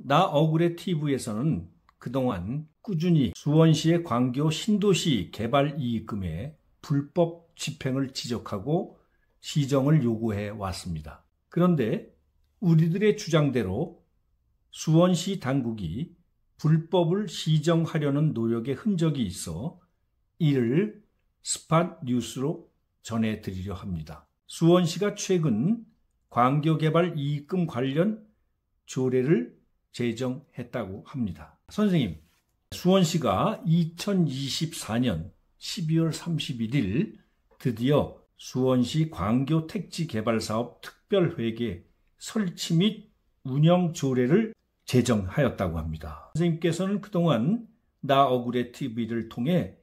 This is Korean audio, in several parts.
나 억울해 TV에서는 그동안 꾸준히 수원시의 광교 신도시 개발 이익금의 불법 집행을 지적하고 시정을 요구해 왔습니다. 그런데 우리들의 주장대로 수원시 당국이 불법을 시정하려는 노력의 흔적이 있어 이를 스팟 뉴스로 전해드리려 합니다. 수원시가 최근 광교개발 이익금 관련 조례를 제정했다고 합니다. 선생님, 수원시가 2024년 12월 31일 드디어 수원시 광교 택지개발사업 특별회계 설치 및 운영 조례를 제정하였다고 합니다. 선생님께서는 그동안 나 억울해 TV를 통해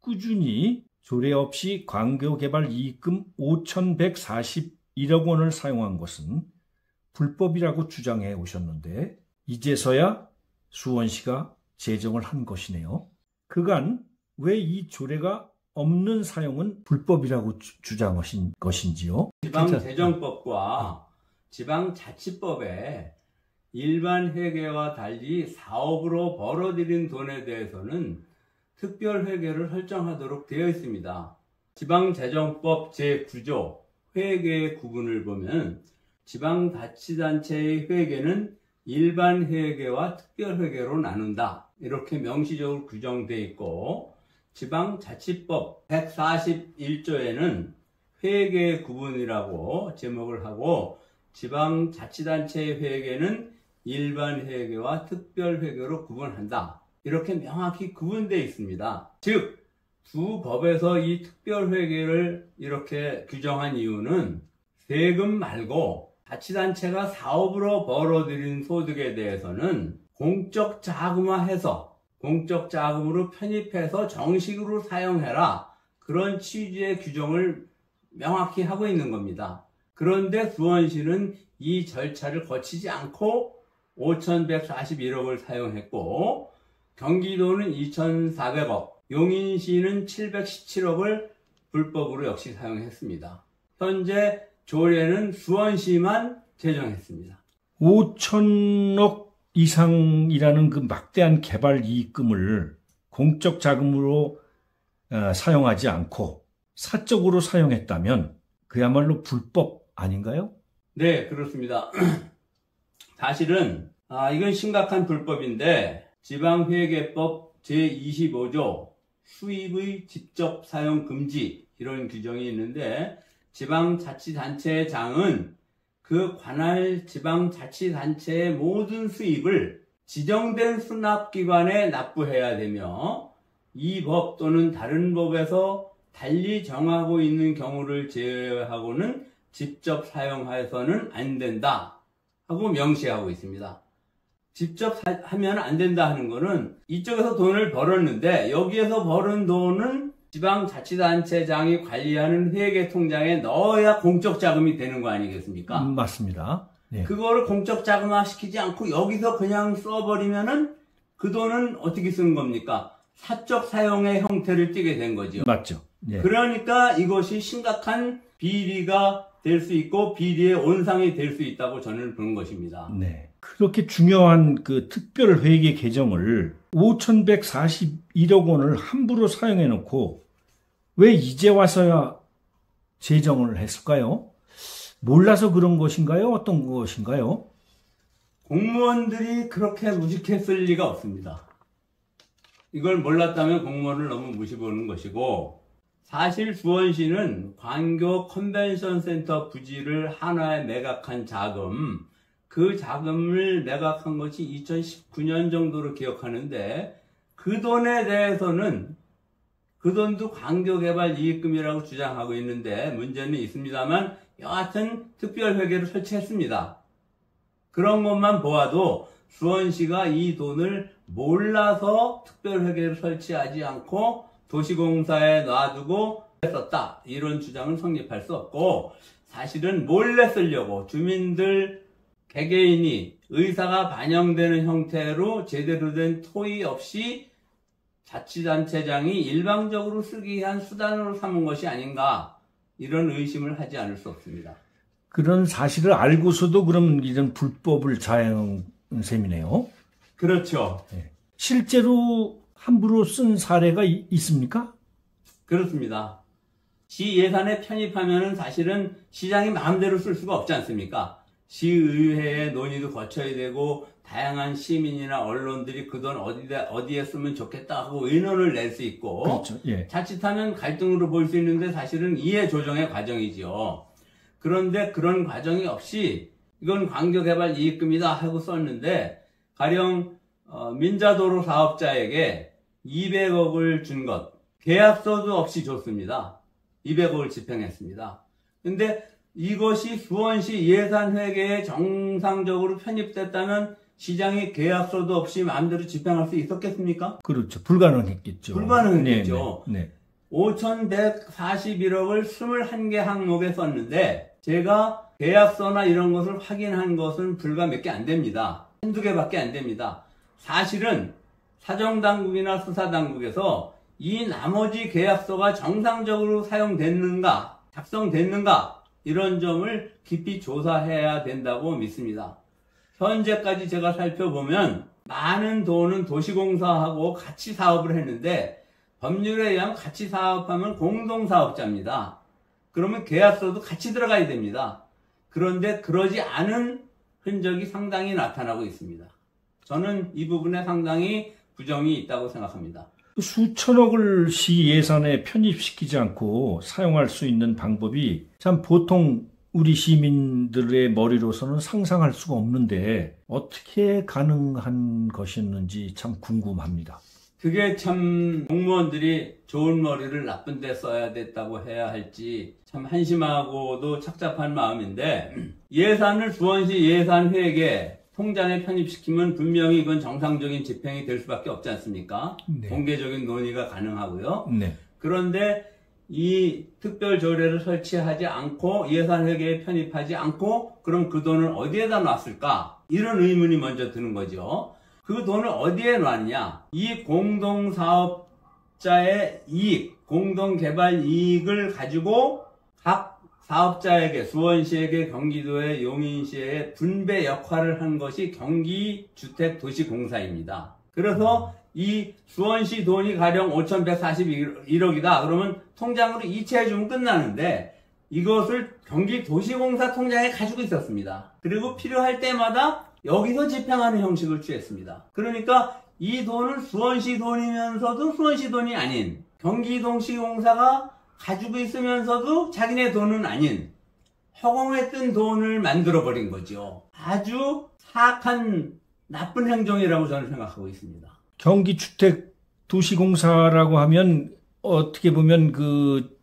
꾸준히 조례 없이 광교개발 이익금 5,141억 원을 사용한 것은 불법이라고 주장해 오셨는데 이제서야 수원시가 제정을 한 것이네요. 그간 왜 이 조례가 없는 사용은 불법이라고 주장하신 것인지요? 지방재정법과 지방자치법에 일반 회계와 달리 사업으로 벌어들인 돈에 대해서는 특별회계를 설정하도록 되어 있습니다. 지방재정법 제9조 회계의 구분을 보면 지방자치단체의 회계는 일반 회계와 특별회계로 나눈다, 이렇게 명시적으로 규정되어 있고, 지방자치법 141조에는 회계 구분이라고 제목을 하고, 지방자치단체의 회계는 일반 회계와 특별회계로 구분한다, 이렇게 명확히 구분되어 있습니다. 즉, 두 법에서 이 특별회계를 이렇게 규정한 이유는 세금 말고 자치단체가 사업으로 벌어들인 소득에 대해서는 공적 자금화해서 공적 자금으로 편입해서 정식으로 사용해라, 그런 취지의 규정을 명확히 하고 있는 겁니다. 그런데 수원시는 이 절차를 거치지 않고 5,141억을 사용했고, 경기도는 2,400억, 용인시는 717억을 불법으로 역시 사용했습니다. 현재 조례는 수원시만 제정했습니다. 5천억 이상이라는 그 막대한 개발 이익금을 공적 자금으로 사용하지 않고 사적으로 사용했다면 그야말로 불법 아닌가요? 네, 그렇습니다. 사실은 이건 심각한 불법인데, 지방회계법 제25조 수입의 직접 사용 금지, 이런 규정이 있는데, 지방자치단체장은 그 관할 지방자치단체의 모든 수입을 지정된 수납기관에 납부해야 되며, 이 법 또는 다른 법에서 달리 정하고 있는 경우를 제외하고는 직접 사용해서는 안 된다 하고 명시하고 있습니다. 직접 하면 안 된다 하는 거는 이쪽에서 돈을 벌었는데 여기에서 벌은 돈은 지방자치단체장이 관리하는 회계통장에 넣어야 공적 자금이 되는 거 아니겠습니까? 맞습니다. 네. 그거를 공적 자금화 시키지 않고 여기서 그냥 써버리면은 그 돈은 어떻게 쓰는 겁니까? 사적 사용의 형태를 띠게 된 거죠. 맞죠. 네. 그러니까 이것이 심각한 비리가 될 수 있고 비리의 온상이 될 수 있다고 저는 보는 것입니다. 네. 그렇게 중요한 그 특별회계 개정을 5,141억 원을 함부로 사용해 놓고 왜 이제 와서야 제정을 했을까요? 몰라서 그런 것인가요? 어떤 것인가요? 공무원들이 그렇게 무식했을 리가 없습니다. 이걸 몰랐다면 공무원을 너무 무시보는 것이고, 사실 수원시는 광교 컨벤션 센터 부지를 한화에 매각한 자금, 그 자금을 매각한 것이 2019년 정도로 기억하는데, 그 돈에 대해서는 그 돈도 광교개발 이익금이라고 주장하고 있는데 문제는 있습니다만, 여하튼 특별회계를 설치했습니다. 그런 것만 보아도 수원시가 이 돈을 몰라서 특별회계를 설치하지 않고 도시공사에 놔두고 썼다, 이런 주장은 성립할 수 없고, 사실은 몰래 쓰려고 주민들 개개인이 의사가 반영되는 형태로 제대로 된 토의 없이 자치단체장이 일방적으로 쓰기 위한 수단으로 삼은 것이 아닌가, 이런 의심을 하지 않을 수 없습니다. 그런 사실을 알고서도 그럼 이런 불법을 셈이네요. 그렇죠. 예. 실제로 함부로 쓴 사례가 있습니까? 그렇습니다. 시 예산에 편입하면은 사실은 시장이 마음대로 쓸 수가 없지 않습니까? 시의회의 논의도 거쳐야 되고 다양한 시민이나 언론들이 그 돈 어디에 쓰면 좋겠다 하고 의논을 낼 수 있고 그렇죠. 예. 자칫하면 갈등으로 볼 수 있는데 사실은 이해 조정의 과정이지요. 그런데 그런 과정이 없이 이건 광교개발 이익금이다 하고 썼는데 가령 민자도로 사업자에게 200억을 준 것 계약서도 없이 줬습니다. 200억을 집행했습니다. 근데 이것이 수원시 예산회계에 정상적으로 편입됐다면 시장이 계약서도 없이 마음대로 집행할 수 있었겠습니까? 그렇죠. 불가능했겠죠. 불가능했겠죠. 네. 5,141억을 21개 항목에 썼는데 제가 계약서나 이런 것을 확인한 것은 불과 몇 개 안 됩니다. 한두 개밖에 안 됩니다. 사실은 사정당국이나 수사당국에서 이 나머지 계약서가 정상적으로 사용됐는가, 작성됐는가 이런 점을 깊이 조사해야 된다고 믿습니다. 현재까지 제가 살펴보면 많은 돈은 도시공사하고 같이 사업을 했는데 법률에 의하면 같이 사업하면 공동사업자입니다. 그러면 계약서도 같이 들어가야 됩니다. 그런데 그러지 않은 흔적이 상당히 나타나고 있습니다. 저는 이 부분에 상당히 부정이 있다고 생각합니다. 수천억을 시 예산에 편입시키지 않고 사용할 수 있는 방법이 참 보통 우리 시민들의 머리로서는 상상할 수가 없는데 어떻게 가능한 것이었는지 참 궁금합니다. 그게 참 공무원들이 좋은 머리를 나쁜 데 써야 됐다고 해야 할지 참 한심하고도 착잡한 마음인데 예산을 수원시 예산회계 통장에 편입시키면 분명히 이건 정상적인 집행이 될 수밖에 없지 않습니까? 네. 공개적인 논의가 가능하고요. 네. 그런데 이 특별조례를 설치하지 않고 예산회계에 편입하지 않고 그럼 그 돈을 어디에다 놨을까? 이런 의문이 먼저 드는 거죠. 그 돈을 어디에 놨냐? 이 공동사업자의 이익, 공동개발 이익을 가지고 각 사업자에게, 수원시에게, 경기도에, 용인시에 분배 역할을 한 것이 경기주택도시공사입니다. 그래서 이 수원시 돈이 가령 5,141억이다. 그러면 통장으로 이체해주면 끝나는데 이것을 경기도시공사 통장에 가지고 있었습니다. 그리고 필요할 때마다 여기서 집행하는 형식을 취했습니다. 그러니까 이 돈은 수원시 돈이면서도 수원시 돈이 아닌 경기도시공사가 가지고 있으면서도 자기네 돈은 아닌 허공에 뜬 돈을 만들어버린 거죠. 아주 사악한 나쁜 행정이라고 저는 생각하고 있습니다. 경기주택도시공사라고 하면 어떻게 보면 그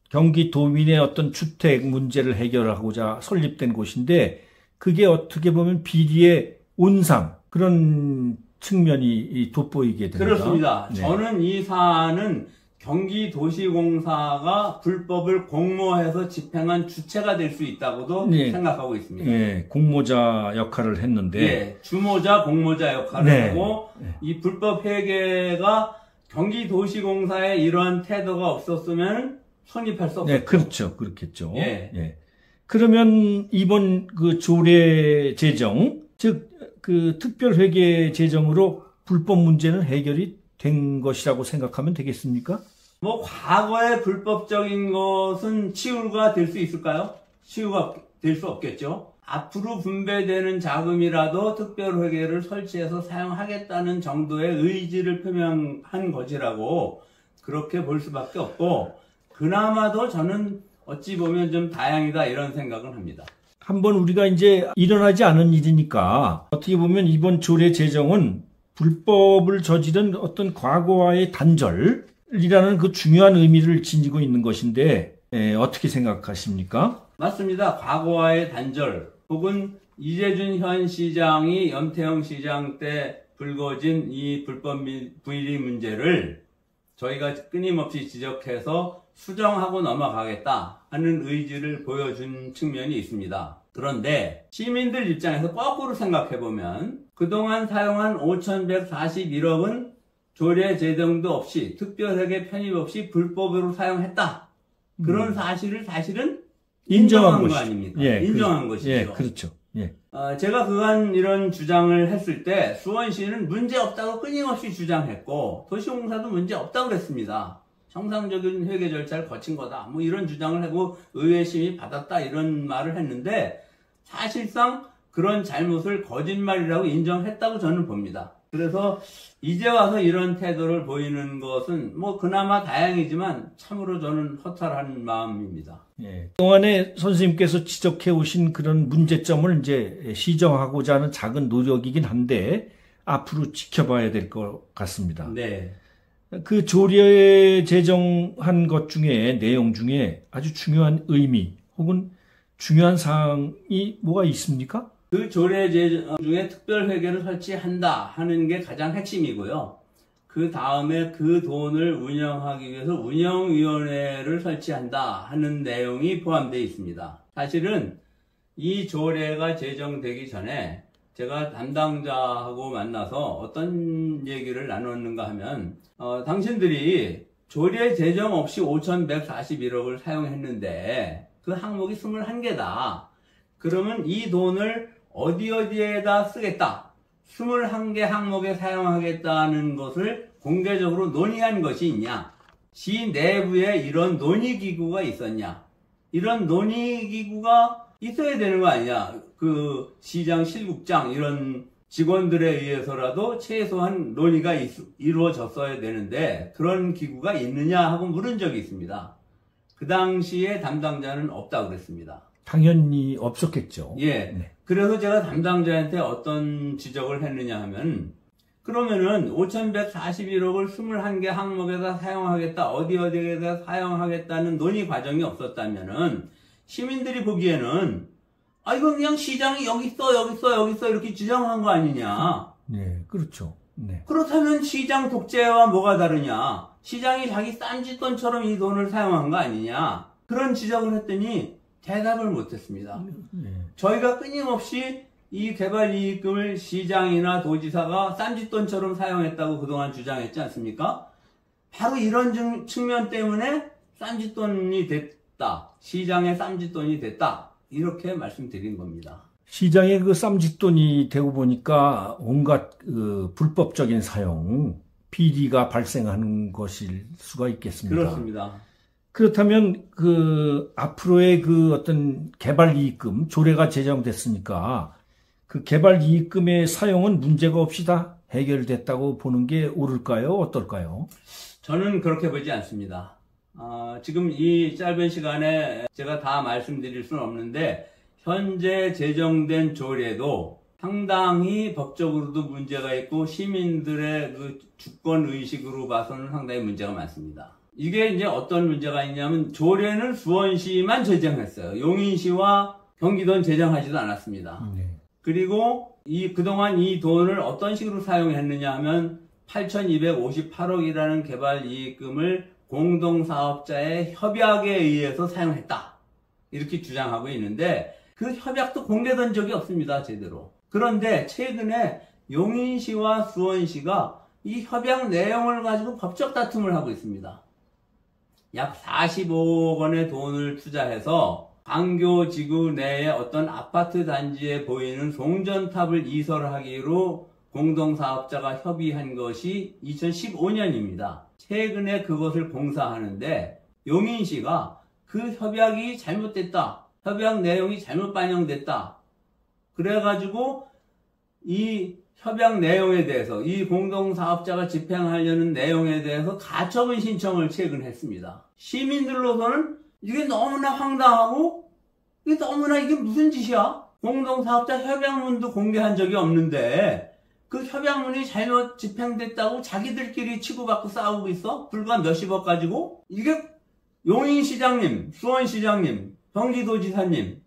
경기도민의 어떤 주택 문제를 해결하고자 설립된 곳인데 그게 어떻게 보면 비리의 온상 그런 측면이 돋보이게 됩니다. 그렇습니다. 네. 저는 이 사안은 경기도시공사가 불법을 공모해서 집행한 주체가 될 수 있다고도 네. 생각하고 있습니다. 네, 공모자 역할을 했는데 네, 주모자, 공모자 역할을 네. 하고 네. 이 불법 회계가 경기도시공사의 이러한 태도가 없었으면 성립할 수 없었죠. 네, 그렇죠. 그렇겠죠. 예. 예. 그러면 이번 그 조례 제정, 즉 그 특별회계 제정으로 불법 문제는 해결이 된 것이라고 생각하면 되겠습니까? 뭐 과거의 불법적인 것은 치유가 될 수 있을까요? 치유가 될 수 없겠죠. 앞으로 분배되는 자금이라도 특별회계를 설치해서 사용하겠다는 정도의 의지를 표명한 것이라고 그렇게 볼 수밖에 없고 그나마도 저는 어찌 보면 좀 다행이다 이런 생각은 합니다. 한번 우리가 이제 일어나지 않은 일이니까 어떻게 보면 이번 조례 제정은 불법을 저지른 어떤 과거와의 단절이라는 그 중요한 의미를 지니고 있는 것인데 어떻게 생각하십니까? 맞습니다. 과거와의 단절 혹은 이재준 현 시장이 염태영 시장 때 불거진 이 불법 비리 문제를 저희가 끊임없이 지적해서 수정하고 넘어가겠다 하는 의지를 보여준 측면이 있습니다. 그런데 시민들 입장에서 거꾸로 생각해보면 그동안 사용한 5,141억은 조례 제정도 없이 특별회계 편입 없이 불법으로 사용했다. 그런 사실을 사실은 인정한 거 아닙니까? 예, 인정한 것이죠. 예, 그렇죠. 예. 제가 그간 이런 주장을 했을 때 수원시는 문제 없다고 끊임없이 주장했고 도시공사도 문제 없다고 그랬습니다. 정상적인 회계 절차를 거친 거다. 뭐 이런 주장을 하고 의회 심의 받았다 이런 말을 했는데 사실상 그런 잘못을 거짓말이라고 인정했다고 저는 봅니다. 그래서 이제 와서 이런 태도를 보이는 것은 뭐 그나마 다행이지만 참으로 저는 허탈한 마음입니다. 예. 그동안에 선생님께서 지적해 오신 그런 문제점을 이제 시정하고자 하는 작은 노력이긴 한데 앞으로 지켜봐야 될 것 같습니다. 네. 그 조례 제정한 것 중에 내용 중에 아주 중요한 의미 혹은 중요한 사항이 뭐가 있습니까? 그 조례 제정 중에 특별회계를 설치한다 하는 게 가장 핵심이고요. 그 다음에 그 돈을 운영하기 위해서 운영위원회를 설치한다 하는 내용이 포함되어 있습니다. 사실은 이 조례가 제정되기 전에 제가 담당자하고 만나서 어떤 얘기를 나눴는가 하면 당신들이 조례 제정 없이 5,141억을 사용했는데 그 항목이 21개다. 그러면 이 돈을 어디에다 쓰겠다. 21개 항목에 사용하겠다는 것을 공개적으로 논의한 것이 있냐. 시 내부에 이런 논의기구가 있었냐. 이런 논의기구가 있어야 되는 거 아니냐. 그 시장, 실국장 이런 직원들에 의해서라도 최소한 논의가 이루어졌어야 되는데 그런 기구가 있느냐 하고 물은 적이 있습니다. 그 당시에 담당자는 없다고 그랬습니다. 당연히 없었겠죠. 예. 네. 그래서 제가 담당자한테 어떤 지적을 했느냐 하면 그러면은 5,141억을 21개 항목에다 사용하겠다. 어디에다 사용하겠다는 논의 과정이 없었다면은 시민들이 보기에는 이건 그냥 시장이 여기 있어 이렇게 지정한 거 아니냐. 네, 그렇죠. 네. 그렇다면 시장 독재와 뭐가 다르냐. 시장이 자기 쌈짓돈처럼 이 돈을 사용한 거 아니냐. 그런 지적을 했더니 대답을 못했습니다. 네. 저희가 끊임없이 이 개발이익금을 시장이나 도지사가 쌈짓돈처럼 사용했다고 그동안 주장했지 않습니까? 바로 이런 측면 때문에 쌈짓돈이 됐다. 시장의 쌈짓돈이 됐다. 이렇게 말씀드린 겁니다. 시장에 그 쌈짓돈이 되고 보니까 온갖 불법적인 사용, 비리가 발생하는 것일 수가 있겠습니다. 그렇습니다. 그렇다면 앞으로의 어떤 개발 이익금 조례가 제정됐으니까 그 개발 이익금의 사용은 문제가 없이 다 해결됐다고 보는 게 옳을까요? 어떨까요? 저는 그렇게 보지 않습니다. 지금 이 짧은 시간에 제가 다 말씀드릴 수는 없는데 현재 제정된 조례도 상당히 법적으로도 문제가 있고 시민들의 그 주권 의식으로 봐서는 상당히 문제가 많습니다. 이게 이제 어떤 문제가 있냐면 조례는 수원시만 제정했어요. 용인시와 경기도는 제정하지도 않았습니다. 네. 그리고 그동안 이 돈을 어떤 식으로 사용했느냐 하면 8,258억이라는 개발 이익금을 공동사업자의 협약에 의해서 사용했다. 이렇게 주장하고 있는데 그 협약도 공개된 적이 없습니다. 제대로. 그런데 최근에 용인시와 수원시가 이 협약 내용을 가지고 법적 다툼을 하고 있습니다. 약 45억 원의 돈을 투자해서 광교지구 내의 어떤 아파트 단지에 보이는 송전탑을 이설하기로 공동사업자가 협의한 것이 2015년입니다. 최근에 그것을 공사하는데 용인시가 그 협약이 잘못됐다. 협약 내용이 잘못 반영됐다. 그래가지고 이 협약 내용에 대해서 이 공동사업자가 집행하려는 내용에 대해서 가처분 신청을 최근 했습니다. 시민들로서는 이게 너무나 황당하고 이게 무슨 짓이야? 공동사업자 협약문도 공개한 적이 없는데 그 협약문이 잘못 집행됐다고 자기들끼리 치고받고 싸우고 있어? 불과 몇십억 가지고? 이게 용인시장님, 수원시장님, 경기도지사님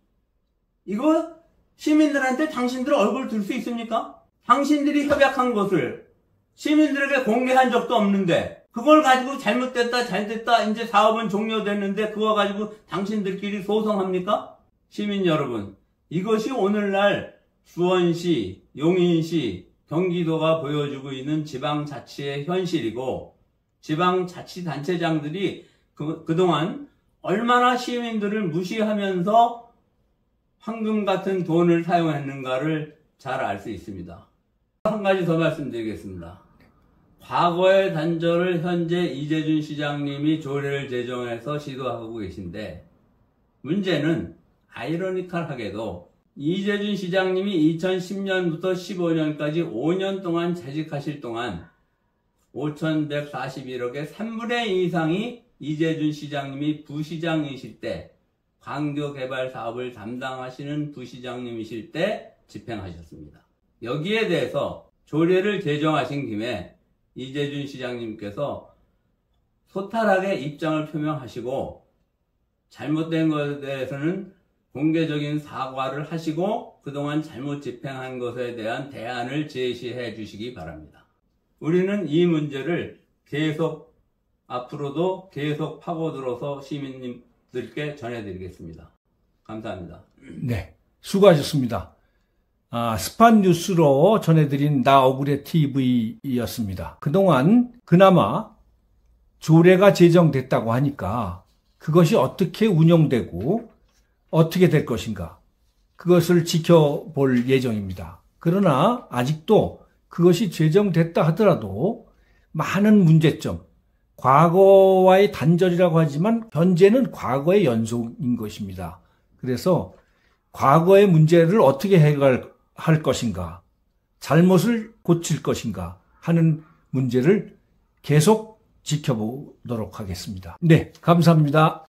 이거 시민들한테 당신들 얼굴 들 수 있습니까? 당신들이 협약한 것을 시민들에게 공개한 적도 없는데 그걸 가지고 잘못됐다 잘됐다 이제 사업은 종료됐는데 그거 가지고 당신들끼리 소송합니까? 시민 여러분, 이것이 오늘날 수원시, 용인시, 경기도가 보여주고 있는 지방자치의 현실이고 지방자치단체장들이 그동안 얼마나 시민들을 무시하면서 황금 같은 돈을 사용했는가를 잘 알 수 있습니다. 한 가지 더 말씀드리겠습니다. 과거의 단절을 현재 이재준 시장님이 조례를 제정해서 시도하고 계신데, 문제는 아이러니컬하게도 이재준 시장님이 2010년부터 15년까지 5년 동안 재직하실 동안 5,141억의 3분의 2 이상이 이재준 시장님이 부시장이실 때, 광교개발 사업을 담당하시는 부시장님이실 때 집행하셨습니다. 여기에 대해서 조례를 제정하신 김에 이재준 시장님께서 소탈하게 입장을 표명하시고, 잘못된 것에 대해서는 공개적인 사과를 하시고 그동안 잘못 집행한 것에 대한 대안을 제시해 주시기 바랍니다. 우리는 이 문제를 계속 앞으로도 계속 파고들어서 시민님들께 전해드리겠습니다. 감사합니다. 네, 수고하셨습니다. 스팟 뉴스로 전해드린 나 억울해 TV였습니다. 그동안 그나마 조례가 제정됐다고 하니까 그것이 어떻게 운영되고 어떻게 될 것인가, 그것을 지켜볼 예정입니다. 그러나 아직도 그것이 제정됐다 하더라도 많은 문제점, 과거와의 단절이라고 하지만 현재는 과거의 연속인 것입니다. 그래서 과거의 문제를 어떻게 해결할 것인가, 잘못을 고칠 것인가 하는 문제를 계속 지켜보도록 하겠습니다. 네, 감사합니다.